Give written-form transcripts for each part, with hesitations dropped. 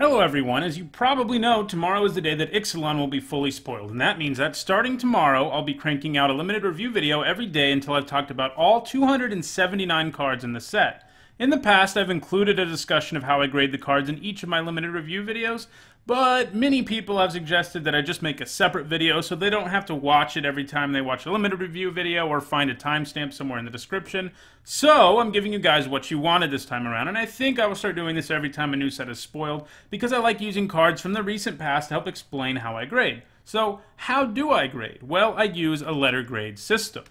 Hello everyone, as you probably know, tomorrow is the day that Ixalan will be fully spoiled, and that means that starting tomorrow, I'll be cranking out a limited review video every day until I've talked about all 279 cards in the set. In the past, I've included a discussion of how I grade the cards in each of my limited review videos, but many people have suggested that I just make a separate video so they don't have to watch it every time they watch a limited review video or find a timestamp somewhere in the description. So I'm giving you guys what you wanted this time around, and I think I will start doing this every time a new set is spoiled because I like using cards from the recent past to help explain how I grade. So how do I grade? Well, I use a letter grade system.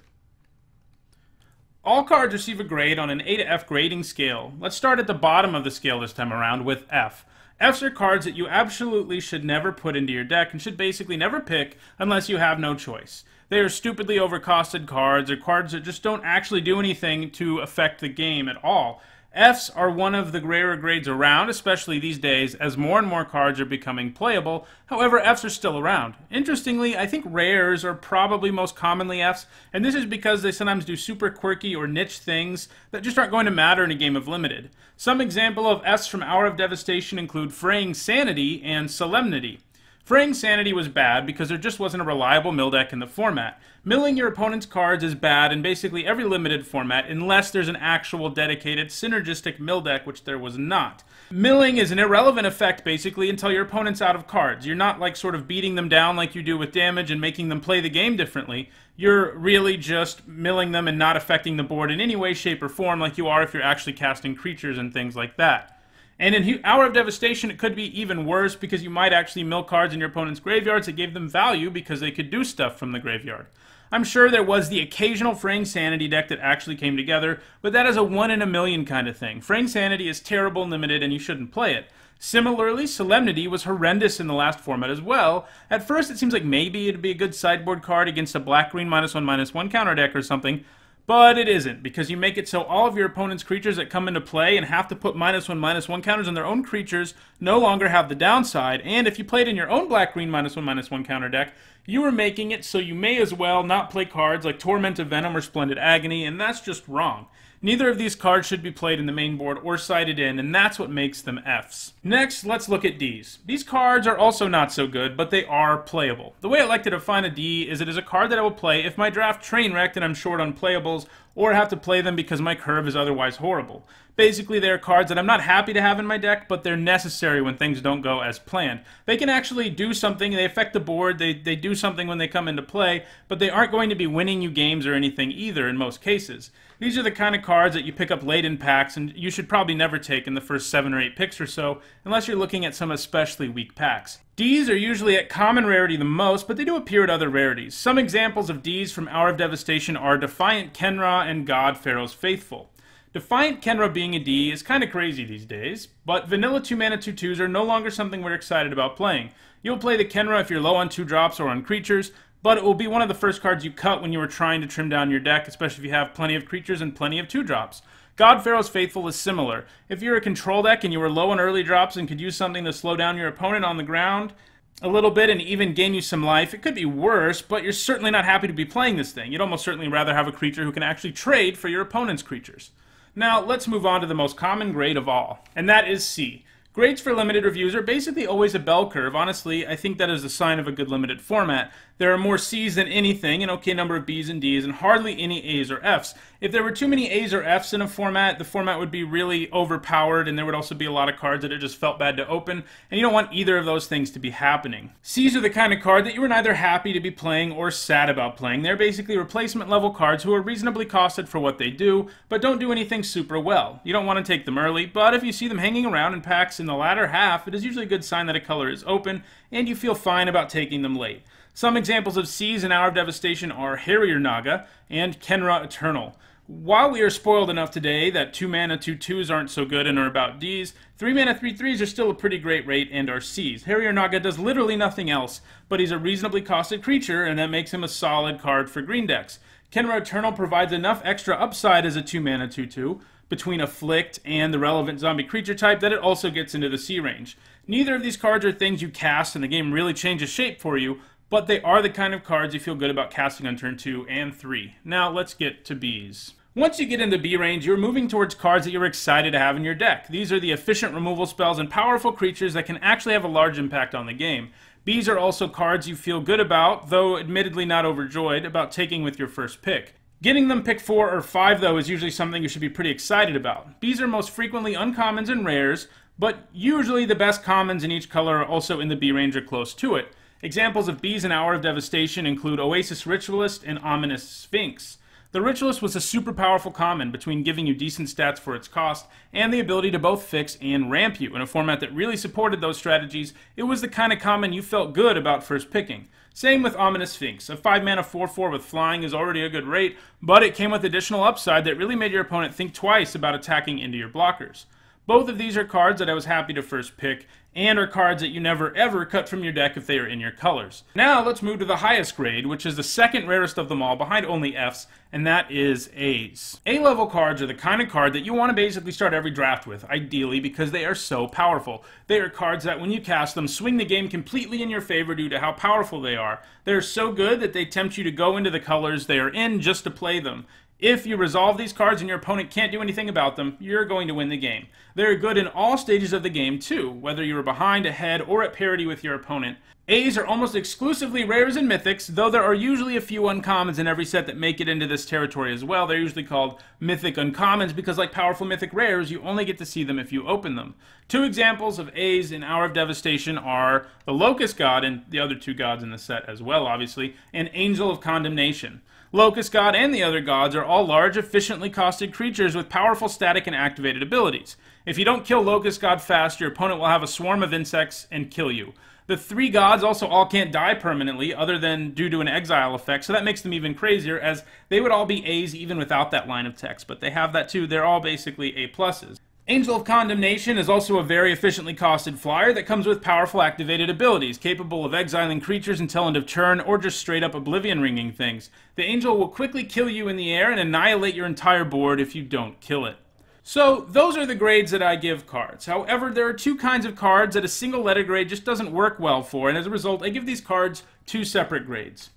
All cards receive a grade on an A to F grading scale. Let's start at the bottom of the scale this time around with F. Fs are cards that you absolutely should never put into your deck and should basically never pick unless you have no choice. They are stupidly overcosted cards or cards that just don't actually do anything to affect the game at all. Fs are one of the rarer grades around, especially these days, as more and more cards are becoming playable. However, Fs are still around. Interestingly, I think rares are probably most commonly Fs, and this is because they sometimes do super quirky or niche things that just aren't going to matter in a game of Limited. Some example of Fs from Hour of Devastation include Fraying Sanity and Solemnity. Fraying Sanity was bad because there just wasn't a reliable mill deck in the format. Milling your opponent's cards is bad in basically every limited format unless there's an actual dedicated synergistic mill deck, which there was not. Milling is an irrelevant effect basically until your opponent's out of cards. You're not like sort of beating them down like you do with damage and making them play the game differently. You're really just milling them and not affecting the board in any way, shape, or form like you are if you're actually casting creatures and things like that. And in Hour of Devastation, it could be even worse because you might actually mill cards in your opponent's graveyards that gave them value because they could do stuff from the graveyard. I'm sure there was the occasional Fraying Sanity deck that actually came together, but that is a 1 in a million kind of thing. Fraying Sanity is terrible and limited and you shouldn't play it. Similarly, Solemnity was horrendous in the last format as well. At first it seems like maybe it'd be a good sideboard card against a black-green -1/-1 counter deck or something, but it isn't, because you make it so all of your opponent's creatures that come into play and have to put -1/-1 counters on their own creatures no longer have the downside, and if you played in your own black-green -1/-1 counter deck, you are making it so you may as well not play cards like Torment of Venom or Splendid Agony, and that's just wrong. Neither of these cards should be played in the main board or sided in, and that's what makes them Fs. Next, let's look at Ds. These cards are also not so good, but they are playable. The way I like to define a D is it is a card that I will play if my draft train wrecked and I'm short on playables, or have to play them because my curve is otherwise horrible. Basically, they are cards that I'm not happy to have in my deck, but they're necessary when things don't go as planned. They can actually do something, they affect the board, they do something when they come into play, but they aren't going to be winning you games or anything either in most cases. These are the kind of cards that you pick up late in packs, and you should probably never take in the first 7 or 8 picks or so, unless you're looking at some especially weak packs. Ds are usually at common rarity the most, but they do appear at other rarities. Some examples of Ds from Hour of Devastation are Defiant Kenra and God Pharaoh's Faithful. Defiant Kenra being a D is kind of crazy these days, but vanilla 2-mana 2/2s are no longer something we're excited about playing. You'll play the Kenra if you're low on 2-drops or on creatures, but it will be one of the first cards you cut when you are trying to trim down your deck, especially if you have plenty of creatures and plenty of 2-drops. God Pharaoh's Faithful is similar. If you're a control deck and you were low on early drops and could use something to slow down your opponent on the ground a little bit and even gain you some life, it could be worse, but you're certainly not happy to be playing this thing. You'd almost certainly rather have a creature who can actually trade for your opponent's creatures. Now, let's move on to the most common grade of all, and that is C. Grades for limited reviews are basically always a bell curve. Honestly, I think that is a sign of a good limited format. There are more C's than anything, an okay number of B's and D's, and hardly any A's or F's. If there were too many A's or F's in a format, the format would be really overpowered, and there would also be a lot of cards that it just felt bad to open, and you don't want either of those things to be happening. C's are the kind of card that you are neither happy to be playing or sad about playing. They're basically replacement level cards who are reasonably costed for what they do, but don't do anything super well. You don't want to take them early, but if you see them hanging around in packs in the latter half, it is usually a good sign that a color is open, and you feel fine about taking them late. Some examples of C's in Hour of Devastation are Harrier Naga and Kenra Eternal. While we are spoiled enough today that 2-mana 2/2s aren't so good and are about Ds, 3-mana 3/3s are still a pretty great rate and are Cs. Harrier Naga does literally nothing else, but he's a reasonably costed creature, and that makes him a solid card for green decks. Kenra Eternal provides enough extra upside as a 2-mana 2/2 between Afflict and the relevant zombie creature type that it also gets into the C range. Neither of these cards are things you cast and the game really changes shape for you, but they are the kind of cards you feel good about casting on turn 2 and 3. Now let's get to B's. Once you get into B range, you're moving towards cards that you're excited to have in your deck. These are the efficient removal spells and powerful creatures that can actually have a large impact on the game. Bs are also cards you feel good about, though admittedly not overjoyed, about taking with your first pick. Getting them pick 4 or 5, though, is usually something you should be pretty excited about. Bs are most frequently uncommons and rares, but usually the best commons in each color are also in the B range or close to it. Examples of Bs in Hour of Devastation include Oasis Ritualist and Ominous Sphinx. The Ritualist was a super powerful common between giving you decent stats for its cost and the ability to both fix and ramp you. In a format that really supported those strategies, it was the kind of common you felt good about first picking. Same with Ominous Sphinx. A 5-mana 4/4 with flying is already a good rate, but it came with additional upside that really made your opponent think twice about attacking into your blockers. Both of these are cards that I was happy to first pick, and are cards that you never ever cut from your deck if they are in your colors. Now let's move to the highest grade, which is the second rarest of them all, behind only Fs, and that is As. A-level cards are the kind of card that you want to basically start every draft with, ideally because they are so powerful. They are cards that when you cast them, swing the game completely in your favor due to how powerful they are. They are so good that they tempt you to go into the colors they are in just to play them. If you resolve these cards and your opponent can't do anything about them, you're going to win the game. They're good in all stages of the game too, whether you're behind, ahead, or at parity with your opponent. A's are almost exclusively rares and mythics, though there are usually a few uncommons in every set that make it into this territory as well. They're usually called mythic uncommons because, like powerful mythic rares, you only get to see them if you open them. Two examples of A's in Hour of Devastation are the Locust God, and the other two gods in the set as well, obviously, and Angel of Condemnation. Locust God and the other gods are all large, efficiently costed creatures with powerful static and activated abilities. If you don't kill Locust God fast, your opponent will have a swarm of insects and kill you. The three gods also all can't die permanently, other than due to an exile effect, so that makes them even crazier, as they would all be A's even without that line of text, but they have that too. They're all basically A pluses. Angel of Condemnation is also a very efficiently costed flyer that comes with powerful activated abilities, capable of exiling creatures until end of turn, or just straight up oblivion ringing things. The Angel will quickly kill you in the air and annihilate your entire board if you don't kill it. So, those are the grades that I give cards. However, there are two kinds of cards that a single letter grade just doesn't work well for, and as a result, I give these cards two separate grades.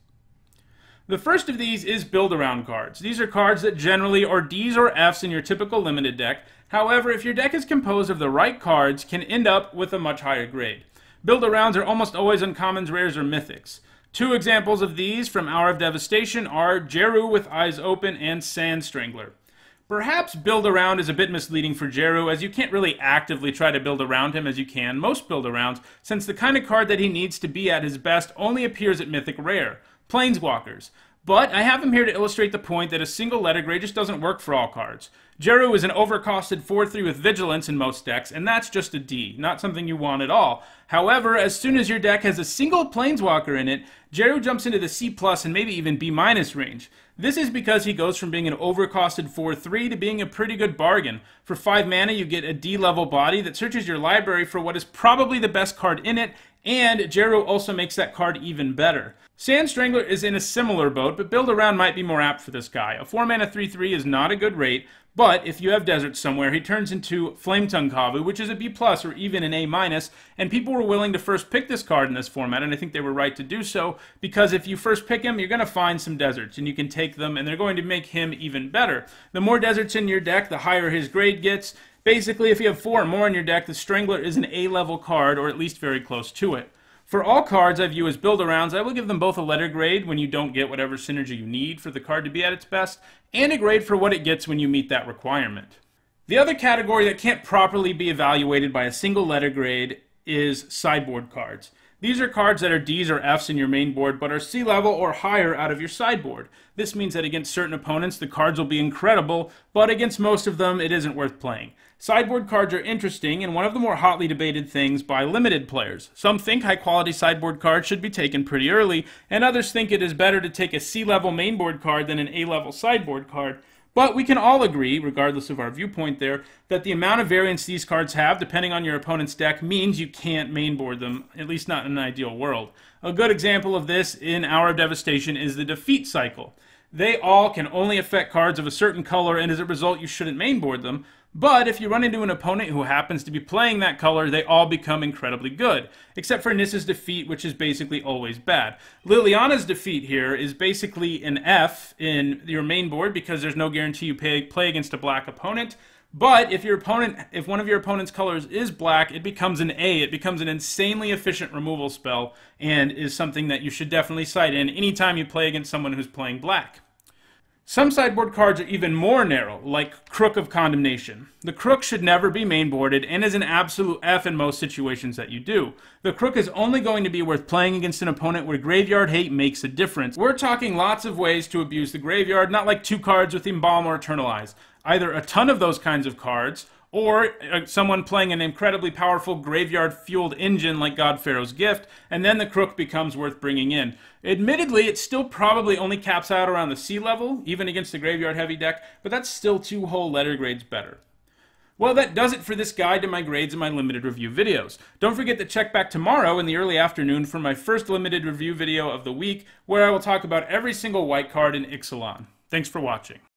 The first of these is build-around cards. These are cards that generally are Ds or Fs in your typical limited deck. However, if your deck is composed of the right cards, can end up with a much higher grade. Build-arounds are almost always uncommons, rares, or mythics. Two examples of these from Hour of Devastation are Jeru with Eyes Open and Sand Strangler. Perhaps build-around is a bit misleading for Jeru, as you can't really actively try to build around him as you can most build-arounds, since the kind of card that he needs to be at his best only appears at Mythic Rare, Planeswalkers. But I have him here to illustrate the point that a single letter grade just doesn't work for all cards. Jeru is an overcosted 4/3 with Vigilance in most decks, and that's just a D, not something you want at all. However, as soon as your deck has a single Planeswalker in it, Jeru jumps into the C+ and maybe even B- range. This is because he goes from being an overcosted 4/3 to being a pretty good bargain. For 5 mana, you get a D-level body that searches your library for what is probably the best card in it, and Jeru also makes that card even better. Sand Strangler is in a similar boat, but build-around might be more apt for this guy. A 4-mana 3/3 is not a good rate, but if you have deserts somewhere, he turns into Flametongue Kavu, which is a B+ or even an A-, and people were willing to first pick this card in this format, and I think they were right to do so, because if you first pick him, you're going to find some deserts, and you can take them, and they're going to make him even better. The more deserts in your deck, the higher his grade gets. Basically, if you have 4 or more in your deck, the Strangler is an A-level card, or at least very close to it. For all cards I view as build-arounds, I will give them both a letter grade when you don't get whatever synergy you need for the card to be at its best, and a grade for what it gets when you meet that requirement. The other category that can't properly be evaluated by a single letter grade is sideboard cards. These are cards that are Ds or Fs in your main board, but are C-level or higher out of your sideboard. This means that against certain opponents, the cards will be incredible, but against most of them, it isn't worth playing. Sideboard cards are interesting and one of the more hotly debated things by limited players. Some think high-quality sideboard cards should be taken pretty early, and others think it is better to take a C-level mainboard card than an A-level sideboard card. But we can all agree, regardless of our viewpoint there, that the amount of variance these cards have, depending on your opponent's deck, means you can't mainboard them, at least not in an ideal world. A good example of this in Hour of Devastation is the Defeat cycle. They all can only affect cards of a certain color, and as a result, you shouldn't mainboard them. But if you run into an opponent who happens to be playing that color, they all become incredibly good. Except for Nissa's defeat, which is basically always bad. Liliana's defeat here is basically an F in your main board because there's no guarantee you play against a black opponent. But if one of your opponent's colors is black, it becomes an A. It becomes an insanely efficient removal spell and is something that you should definitely cite in anytime you play against someone who's playing black. Some sideboard cards are even more narrow, like Crook of Condemnation. The Crook should never be mainboarded and is an absolute F in most situations that you do. The Crook is only going to be worth playing against an opponent where Graveyard Hate makes a difference. We're talking lots of ways to abuse the graveyard, not like 2 cards with Embalm or Eternalize. Either a ton of those kinds of cards, or someone playing an incredibly powerful graveyard-fueled engine like God Pharaoh's Gift, and then the Crook becomes worth bringing in. Admittedly, it still probably only caps out around the C level, even against a graveyard-heavy deck, but that's still 2 whole letter grades better. Well, that does it for this guide to my grades and my limited review videos. Don't forget to check back tomorrow in the early afternoon for my first limited review video of the week, where I will talk about every single white card in Ixalan. Thanks for watching.